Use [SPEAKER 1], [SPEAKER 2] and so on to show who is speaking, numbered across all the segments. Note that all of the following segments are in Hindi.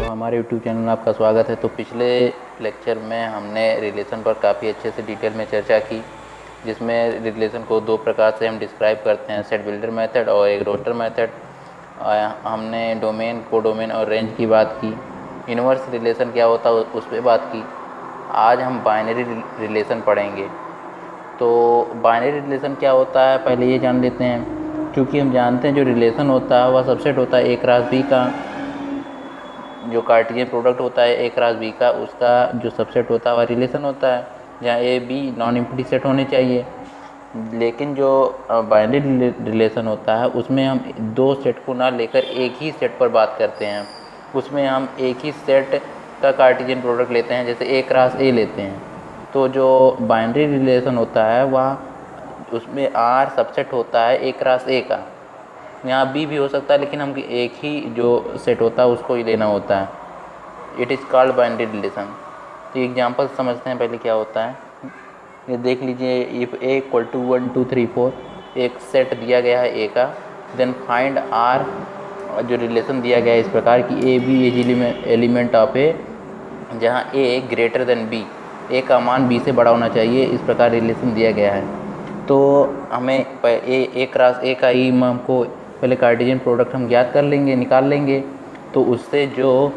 [SPEAKER 1] हमारे YouTube चैनल में आपका स्वागत है। तो पिछले लेक्चर में हमने रिलेशन पर काफ़ी अच्छे से डिटेल में चर्चा की, जिसमें रिलेशन को दो प्रकार से हम डिस्क्राइब करते हैं, सेट बिल्डर मेथड और एक रोस्टर मेथड। हमने डोमेन, कोडोमेन और रेंज की बात की। इनवर्स रिलेशन क्या होता है उस पर बात की। आज हम बाइनरी रिलेशन पढ़ेंगे। तो बाइनरी रिलेशन क्या होता है पहले ये जान लेते हैं। क्योंकि हम जानते हैं जो रिलेशन होता है वह सबसेट होता है ए क्रॉस बी का। जो कार्टेशियन प्रोडक्ट होता है ए क्रॉस बी का, उसका जो सबसेट होता है वह रिलेशन होता है, जहाँ A B non empty set होने चाहिए। लेकिन जो बाइनरी रिलेशन होता है उसमें हम दो सेट को ना लेकर एक ही सेट पर बात करते हैं। उसमें हम एक ही सेट का कार्टेशियन प्रोडक्ट लेते हैं, जैसे ए क्रॉस ए लेते हैं। तो जो बाइनरी रिलेशन होता है वह उसमें आर सबसेट होता है ए क्रॉस ए का। यहाँ बी भी हो सकता है, लेकिन हम एक ही जो सेट होता है उसको ही लेना होता है। It is called binary relation. तो एग्जांपल समझते हैं पहले क्या होता है। ये देख लीजिए, इफ़ ए इक्वल टू 1 2 3 4 एक सेट दिया गया है ए का, देन फाइंड आर। जो रिलेशन दिया गया है इस प्रकार कि A B is element of A, जहाँ A greater than B, A का मान बी से बड़ा होना चाहिए, इस प्रकार रिलेशन दिया गया है। तो हमें ए क्रॉस ए का ही हमको पहले कार्टेशियन प्रोडक्ट हम ज्ञात कर लेंगे, निकाल लेंगे। तो उससे जो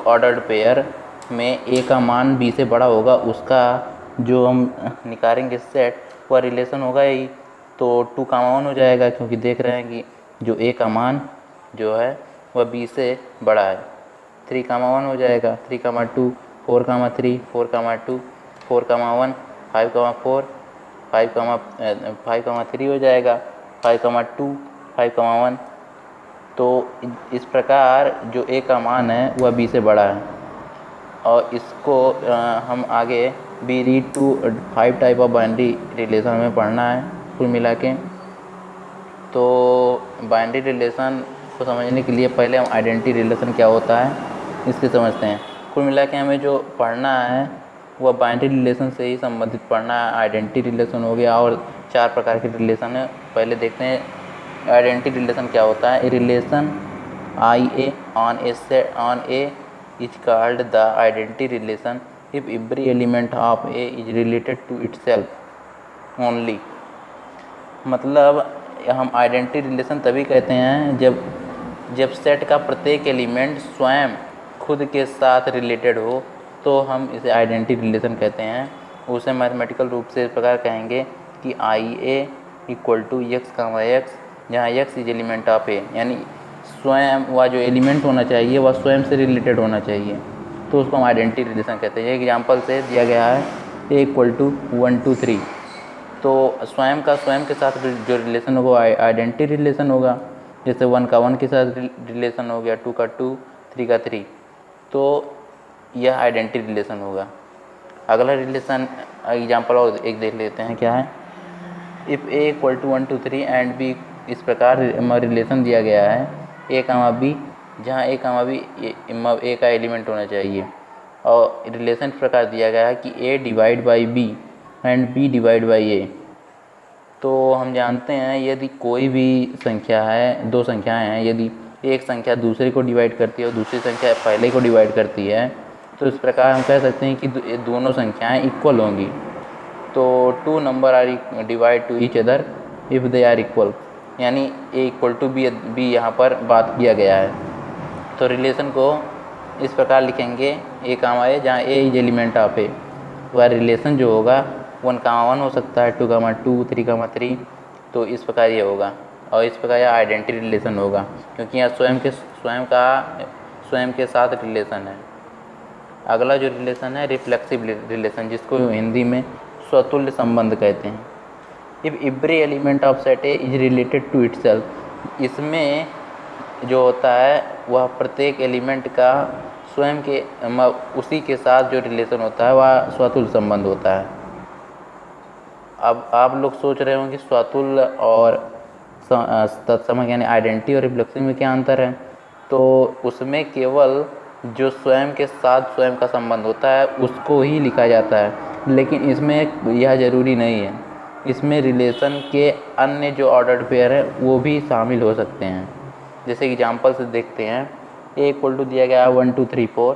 [SPEAKER 1] ऑर्डर्ड पेयर में ए का मान बी से बड़ा होगा, उसका जो हम निकालेंगे सेट, वह रिलेशन होगा ही। तो 2,1 हो जाएगा, क्योंकि देख रहे हैं कि जो ए का मान जो है वह बी से बड़ा है। 3,1 हो जाएगा, 3,2 4,3 4,2 4,1 5,4 5,3 हो जाएगा, 5,2 5,1। तो इस प्रकार जो ए का मान है वह बी से बड़ा है। और इसको हम आगे बी read to 5 type of binary relation में पढ़ना है कुल मिला के। तो बाइनरी रिलेशन को समझने के लिए पहले हम आइडेंटिटी रिलेशन क्या होता है इसके समझते हैं। कुल मिला के हमें जो पढ़ना है वह बाइनरी रिलेशन से ही संबंधित पढ़ना है। आइडेंटिटी रिलेशन हो गया, और 4 प्रकार के रिलेशन है। पहले देखते हैं आइडेंटिटी रिलेशन क्या होता है। A relation I A on A is called the identity relation if every element of A is related to itself only. मतलब हम आइडेंटिटी रिलेशन तभी कहते हैं जब सेट का प्रत्येक एलिमेंट स्वयं खुद के साथ रिलेटेड हो, तो हम इसे आइडेंटिटी रिलेशन कहते हैं। उसे मैथमेटिकल रूप से इस प्रकार कहेंगे कि I A equal to X comma X, जहाँ X is element of A, यानी स्वयं वह जो एलिमेंट होना चाहिए वह स्वयं से रिलेटेड होना चाहिए, तो उसको हम आइडेंटिटी रिलेशन कहते हैं। एग्जाम्पल से दिया गया है ए इक्वल टू 1 2 3, तो स्वयं के साथ जो रिलेशन होगा आइडेंटिटी रिलेशन होगा। जैसे 1 का 1 के साथ रिलेशन हो गया, 2 का 2, 3 का 3, तो यह आइडेंटिटी रिलेशन होगा। अगला रिलेशन एग्जाम्पल और एक देख लेते हैं क्या है। If A equal to 1 2 3 and B, इस प्रकार रिलेशन दिया गया है ए कामा बी, जहाँ ए कामा बी ए का एलिमेंट होना चाहिए। और रिलेशन इस प्रकार दिया गया है कि A divide by B and B divide by A. तो हम जानते हैं यदि कोई भी संख्या है, दो संख्याएं हैं, यदि एक संख्या दूसरे को डिवाइड करती है और दूसरी संख्या पहले को डिवाइड करती है, तो इस प्रकार हम कह सकते हैं कि दोनों संख्याएं इक्वल होंगी। तो 2 number are divide to each other if they are equal, यानी ए इक्वल टू बी यहाँ पर बात किया गया है। तो रिलेशन को इस प्रकार लिखेंगे ए कामा ए, जहाँ ए इज एलिमेंट ऑफ ए। वह रिलेशन जो होगा 1 कामा 1 हो सकता है, 2 कामा 2, 3 कामा 3, तो इस प्रकार ये होगा। और इस प्रकार यह आइडेंटिटी रिलेशन होगा, क्योंकि यहाँ स्वयं के साथ रिलेशन है। अगला जो रिलेशन है रिफ्लेक्सिव रिलेशन, जिसको हिंदी में स्वतुल्य संबंध कहते हैं। If every element of set A is related to itself, इसमें जो होता है वह प्रत्येक एलिमेंट का स्वयं के उसी के साथ जो रिलेशन होता है वह स्वतुल्य संबंध होता है। अब आप लोग सोच रहे होंगे स्वतुल्य और तत्समक यानी आइडेंटिटी और रिफ्लेक्सिव में क्या अंतर है। तो उसमें केवल जो स्वयं के साथ स्वयं का संबंध होता है उसको ही लिखा जाता है, लेकिन इसमें यह ज़रूरी नहीं है। इसमें रिलेशन के अन्य जो ऑर्डर्ड पेयर है वो भी शामिल हो सकते हैं। जैसे एग्जांपल से देखते हैं ए इक्वल टू दिया गया है 1 2 3 4,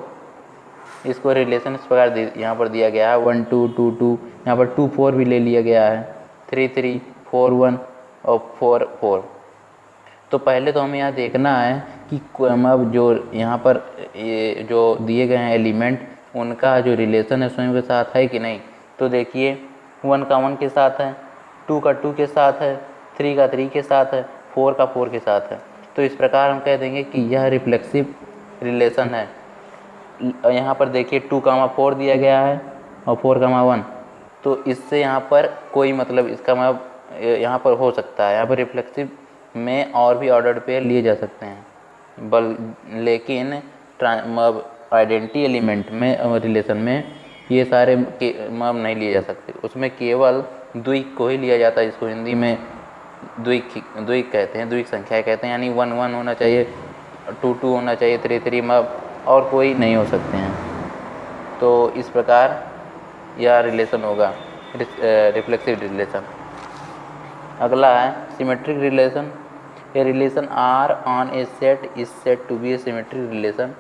[SPEAKER 1] इसको रिलेशन इस प्रकार यहाँ पर दिया गया है 1 2 2 2, यहाँ पर 2 4 भी ले लिया गया है, 3 3 4 1 और 4 4। तो पहले तो हमें यहाँ देखना है कि अब जो यहाँ पर ये जो दिए गए हैं एलिमेंट, उनका जो रिलेशन है स्वयं के साथ है कि नहीं। तो देखिए 1 का 1 के साथ है, 2 का 2 के साथ है, 3 का 3 के साथ है, 4 का 4 के साथ है। तो इस प्रकार हम कह देंगे कि यह रिफ्लेक्सिव रिलेशन है। यहाँ पर देखिए 2 का 4 दिया गया है और 4 का 1, तो इससे यहाँ पर कोई मतलब इसका मतलब यहाँ पर हो सकता है, यहाँ पर रिफ्लेक्सिव में और भी ऑर्डर्ड पेयर लिए जा सकते हैं, लेकिन आइडेंटिटी एलिमेंट में रिलेशन में ये सारे नहीं लिए जा सकते। उसमें केवल द्विक को ही लिया जाता है, जिसको हिंदी में द्विक कहते हैं, द्विक संख्या कहते हैं। यानी 1 1 होना चाहिए, 2 2 होना चाहिए, 3 3 और कोई नहीं हो सकते हैं। तो इस प्रकार यह रिलेशन होगा रिफ्लेक्सिव रिलेशन। अगला है symmetric relation. A relation R on A set is set to be a symmetric relation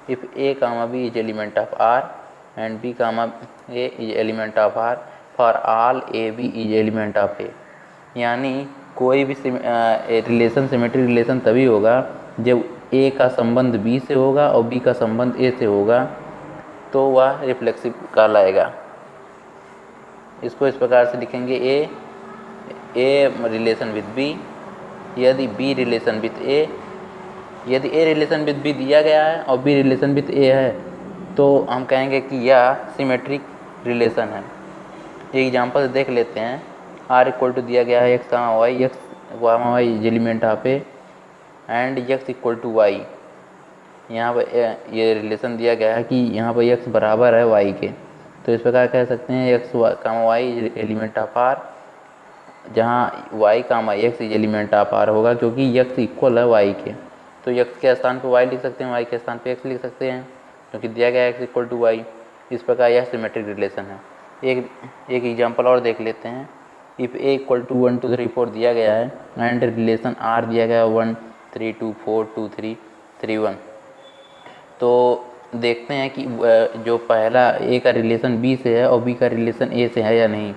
[SPEAKER 1] if A comma B is element of R and B comma A is element of R for all A B is element of A. यानी कोई भी रिलेशन सिमेट्रिक रिलेशन तभी होगा जब ए का संबंध बी से होगा और बी का संबंध ए से होगा, तो वह रिफ्लेक्सिव कहलाएगा। इसको इस प्रकार से लिखेंगे ए रिलेशन विद बी, यदि बी रिलेशन विद ए, यदि ए रिलेशन विद बी दिया गया है और बी रिलेशन विद ए है, तो हम कहेंगे कि यह सिमेट्रिक रिलेशन है। एक एग्जांपल देख लेते हैं। आर इक्वल टू दिया गया है X Y is element of A and X equal to Y. यहाँ पर ये रिलेशन दिया गया है कि यहाँ पर एक्स बराबर है वाई के, तो इस प्रकार कह सकते हैं x comma y is element of R, जहाँ y comma x is element of R होगा, क्योंकि एक्स इक्वल है वाई के। तो एक्स के स्थान पर वाई लिख सकते हैं, वाई के स्थान पर एक्स लिख सकते हैं, क्योंकि दिया गया है एक्स इक्वल टू वाई। इस प्रकार यह सिमेट्रिक रिलेशन है। एक एग्जांपल और देख लेते हैं। इफ़ ए इक्वल टू 1 2 3 4 दिया गया है एंड रिलेशन आर दिया गया है 1 3 2 4 2 3 3 1, तो देखते हैं कि जो पहला ए का रिलेशन बी से है और बी का रिलेशन ए से है या नहीं।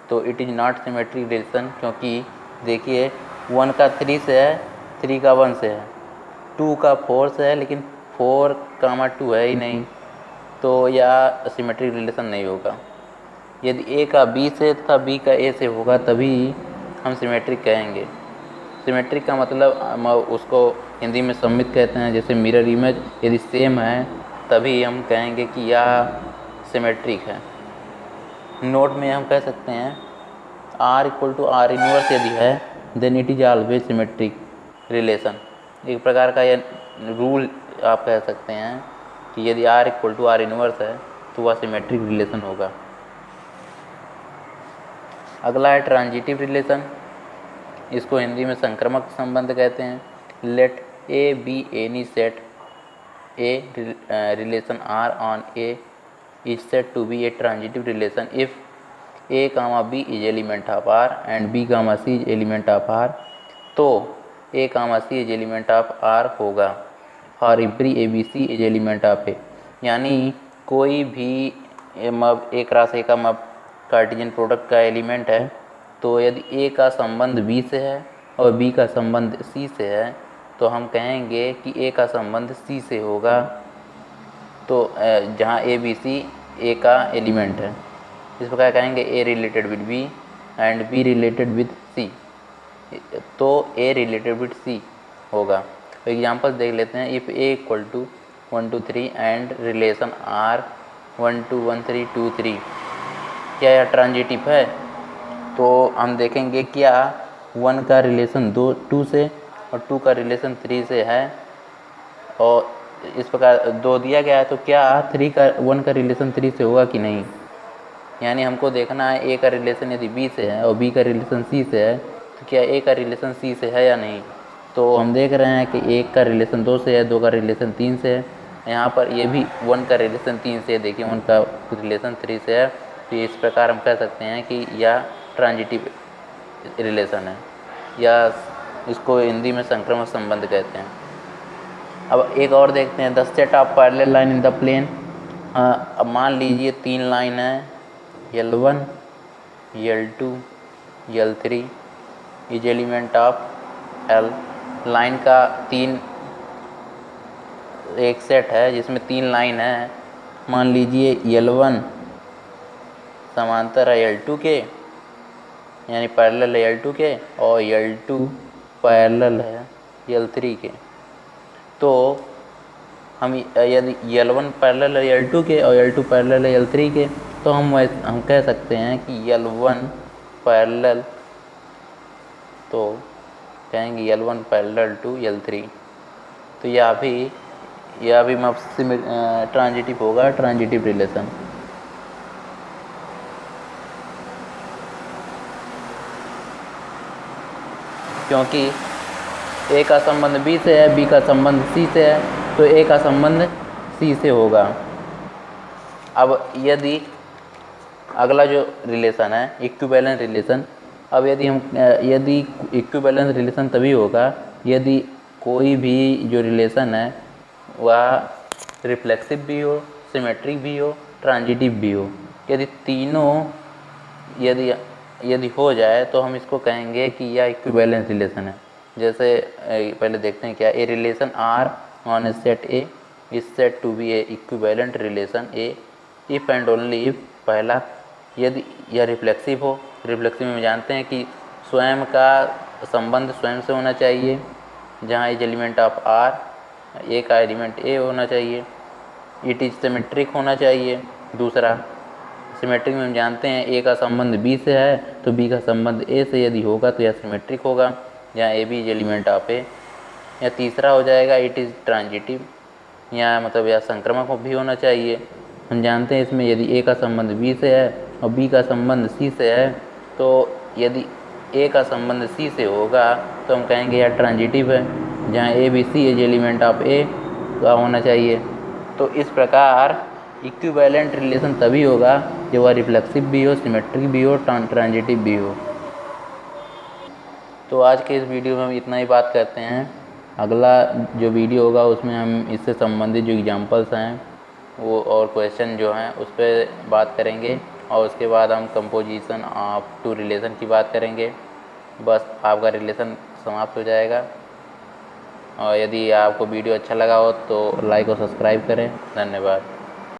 [SPEAKER 1] तो it is not symmetric relation, क्योंकि देखिए 1 का 3 से है, 3 का 1 से है, 2 का 4 से है, लेकिन 4 कामा 2 है ही नहीं, तो यह सिमेट्रिक रिलेशन नहीं होगा। यदि ए का बी से तथा बी का ए से होगा तभी हम सिमेट्रिक कहेंगे। सिमेट्रिक का मतलब हम उसको हिंदी में सममित कहते हैं, जैसे मिरर इमेज यदि सेम है तभी हम कहेंगे कि यह सिमेट्रिक है। नोट में हम कह सकते हैं R equal to R inverse यदि है then it is always symmetric relation. एक प्रकार का यह रूल आप कह सकते हैं कि यदि R equal to R inverse है तो वह सिमेट्रिक रिलेशन होगा। अगला है ट्रांजिटिव रिलेशन। इसको हिंदी में संक्रामक संबंध कहते हैं। Let A be any set a relation R on A is set to be a transitive relation if A comma B is element of R and B comma C is element of R, तो A comma C is element of R होगा for every A B C is element of A. यानी कोई भी ए क्रॉस ए का कार्टेशियन प्रोडक्ट का एलिमेंट है, तो यदि ए का संबंध बी से है और बी का संबंध सी से है तो हम कहेंगे कि ए का संबंध सी से होगा, तो जहाँ ए बी सी ए का एलिमेंट है। इस प्रकार कहेंगे A related with B and B related with C, तो ए रिलेटेड विद सी होगा। एग्जांपल देख लेते हैं। If A equal to 1 2 3 and relation R 1 2 1 3 2 3, क्या यह ट्रांजिटिव है? तो हम देखेंगे क्या 1 का रिलेशन 2 से और 2 का रिलेशन 3 से है, और इस प्रकार 2 दिया गया है, तो क्या 1 का रिलेशन 3 से होगा कि नहीं। यानी हमको देखना है ए का रिलेशन यदि बी से है और बी का रिलेशन सी से है तो क्या ए का रिलेशन सी से है या नहीं। तो हम देख रहे हैं कि 1 का रिलेशन 2 से है, 2 का रिलेशन 3 से है, यहाँ पर ये भी 1 का रिलेशन 3 से है, देखिए 1 का रिलेशन 3 से है। तो इस प्रकार हम कह सकते हैं कि यह ट्रांजिटिव रिलेशन है, या इसको हिंदी में संक्रामक संबंध कहते हैं। अब एक और देखते हैं, the set of parallel line in the plane. अब मान लीजिए 3 लाइन है, L1, L2, L3 is element of L। Line का एक सेट है जिसमें 3 लाइन है। मान लीजिए L1 समांतर है L2 के, यानी पैरेलल है L2 के, और L2 पैरेलल है L3 के। तो हम यदि L1 पैरेलल है L2 के और L2 पैरेलल है L3 के, तो हम कह सकते हैं कि L1 पैरेलल, तो कहेंगे L1 पैरेलल टू L3। तो यह भी ट्रांजिटिव होगा, ट्रांजिटिव रिलेशन। क्योंकि ए का संबंध बी से है, बी का संबंध सी से है, तो ए का संबंध सी से होगा। अब यदि अगला जो रिलेशन है इक्विवेलेंट रिलेशन, अब यदि इक्विवेलेंट रिलेशन तभी होगा यदि कोई भी जो रिलेशन है वह रिफ्लेक्सिव भी हो, सिमेट्रिक भी हो, ट्रांजिटिव भी हो। यदि तीनों यदि हो जाए तो हम इसको कहेंगे कि यह इक्विवेलेंट रिलेशन है। जैसे पहले देखते हैं क्या, a relation R on A set A is set to be a equivalent relation A if and only if, पहला यदि यह रिफ्लेक्सिव हो। रिफ्लेक्सिव में जानते हैं कि स्वयं का संबंध स्वयं से होना चाहिए, जहाँ इज एलिमेंट ऑफ आर, ए का एलिमेंट ए होना चाहिए। इट इज सिमेट्रिक होना चाहिए। दूसरा, सिमेट्रिक में हम जानते हैं ए का संबंध बी से है तो बी का संबंध ए से यदि होगा तो यह सिमेट्रिक होगा, जहाँ A B is element of A. या तीसरा हो जाएगा इट इज़ ट्रांजिटिव, या मतलब यह संक्रमक भी होना चाहिए। हम जानते हैं इसमें यदि ए का संबंध बी से है और बी का संबंध सी से है, तो यदि ए का संबंध सी से होगा तो हम कहेंगे यह ट्रांजिटिव है, जहाँ A B C is element of A का होना चाहिए। तो इस प्रकार इक्विवेलेंट रिलेशन तभी होगा जब वह रिफ्लेक्सिव भी हो, सिमेट्रिक भी हो, ट्रांजिटिव भी हो। तो आज के इस वीडियो में हम इतना ही बात करते हैं। अगला जो वीडियो होगा उसमें हम इससे संबंधित जो एग्जांपल्स हैं वो और क्वेश्चन जो हैं उस पर बात करेंगे, और उसके बाद हम कंपोजिशन ऑफ टू रिलेशन की बात करेंगे। बस आपका रिलेशन समाप्त हो जाएगा। और यदि आपको वीडियो अच्छा लगा हो तो लाइक और सब्सक्राइब करें। धन्यवाद।